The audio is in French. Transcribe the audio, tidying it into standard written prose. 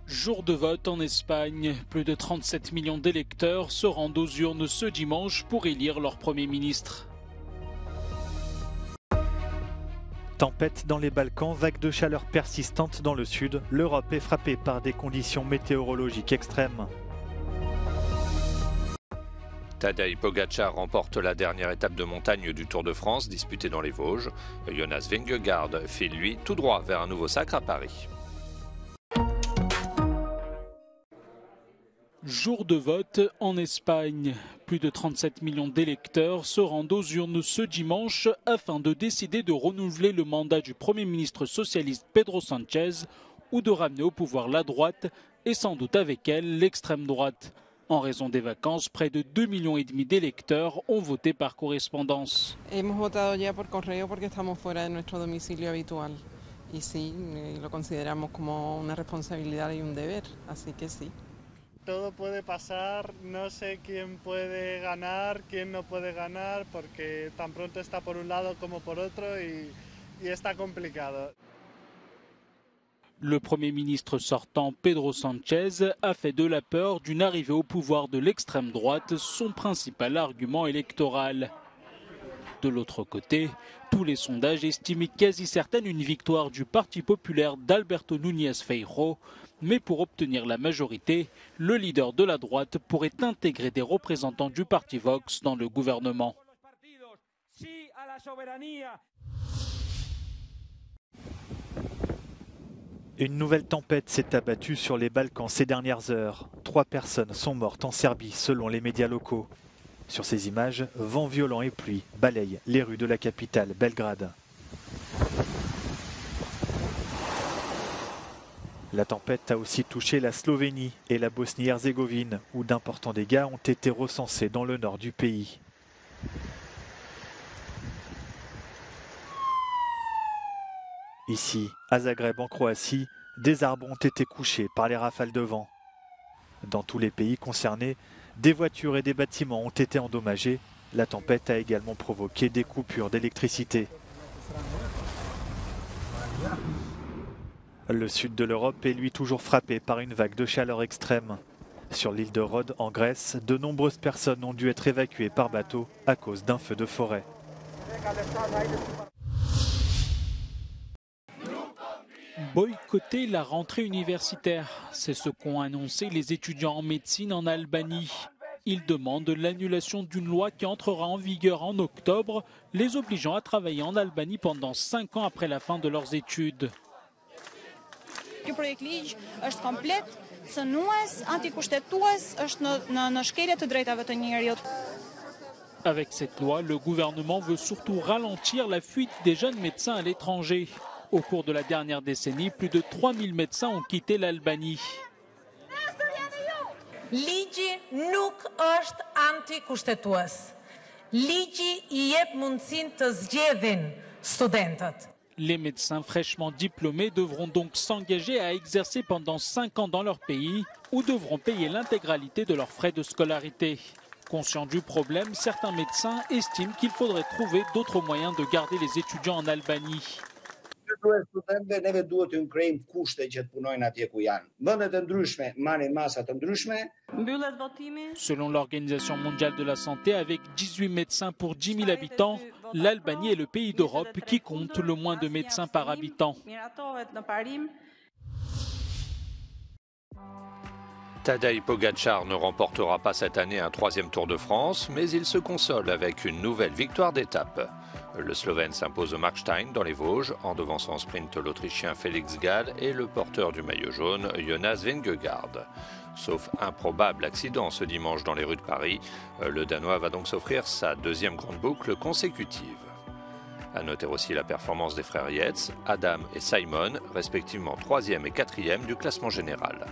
Jour de vote en Espagne. Plus de 37 millions d'électeurs se rendent aux urnes ce dimanche pour élire leur Premier ministre. Tempête dans les Balkans, vague de chaleur persistante dans le sud. L'Europe est frappée par des conditions météorologiques extrêmes. Tadej Pogačar remporte la dernière étape de montagne du Tour de France disputée dans les Vosges. Jonas Vingegaard file lui tout droit vers un nouveau sacre à Paris. Jour de vote en Espagne. Plus de 37 millions d'électeurs se rendent aux urnes ce dimanche afin de décider de renouveler le mandat du Premier ministre socialiste Pedro Sánchez ou de ramener au pouvoir la droite et sans doute avec elle l'extrême droite. En raison des vacances, près de 2,5 millions d'électeurs ont voté par correspondance. Hemos votado ya por correo porque estamos fuera de nuestro domicilio habitual. Y sí, lo consideramos como una responsabilidad y un deber, así que sí. Todo puede pasar, no sé quién puede ganar, quién no puede ganar, porque tan pronto está por un lado como por otro y está complicado. Le Premier ministre sortant Pedro Sánchez a fait de la peur d'une arrivée au pouvoir de l'extrême droite son principal argument électoral. De l'autre côté, tous les sondages estiment quasi certaine une victoire du Parti populaire d'Alberto Núñez Feijóo, mais pour obtenir la majorité, le leader de la droite pourrait intégrer des représentants du parti Vox dans le gouvernement. Une nouvelle tempête s'est abattue sur les Balkans ces dernières heures. 3 personnes sont mortes en Serbie selon les médias locaux. Sur ces images, vent violent et pluie balayent les rues de la capitale, Belgrade. La tempête a aussi touché la Slovénie et la Bosnie-Herzégovine, où d'importants dégâts ont été recensés dans le nord du pays. Ici, à Zagreb en Croatie, des arbres ont été couchés par les rafales de vent. Dans tous les pays concernés, des voitures et des bâtiments ont été endommagés. La tempête a également provoqué des coupures d'électricité. Le sud de l'Europe est lui toujours frappé par une vague de chaleur extrême. Sur l'île de Rhodes, en Grèce, de nombreuses personnes ont dû être évacuées par bateau à cause d'un feu de forêt. Boycotter la rentrée universitaire, c'est ce qu'ont annoncé les étudiants en médecine en Albanie. Ils demandent l'annulation d'une loi qui entrera en vigueur en octobre, les obligeant à travailler en Albanie pendant 5 ans après la fin de leurs études. Avec cette loi, le gouvernement veut surtout ralentir la fuite des jeunes médecins à l'étranger. Au cours de la dernière décennie, plus de 3000 médecins ont quitté l'Albanie. Ligji nuk është antikushtetues. Ligji I jep mundësinë të zgjedhin studentët. Les médecins fraîchement diplômés devront donc s'engager à exercer pendant 5 ans dans leur pays ou devront payer l'intégralité de leurs frais de scolarité. Conscients du problème, certains médecins estiment qu'il faudrait trouver d'autres moyens de garder les étudiants en Albanie. Selon l'Organisation mondiale de la santé, avec 18 médecins pour 10 000 habitants, l'Albanie est le pays d'Europe qui compte le moins de médecins par habitant. Tadej Pogačar ne remportera pas cette année un 3e Tour de France, mais il se console avec une nouvelle victoire d'étape. Le Slovène s'impose au Markstein dans les Vosges, en devançant en sprint l'Autrichien Felix Gall et le porteur du maillot jaune Jonas Vingegaard. Sauf un probable accident ce dimanche dans les rues de Paris, le Danois va donc s'offrir sa 2e grande boucle consécutive. À noter aussi la performance des frères Yates, Adam et Simon, respectivement 3e et 4e du classement général.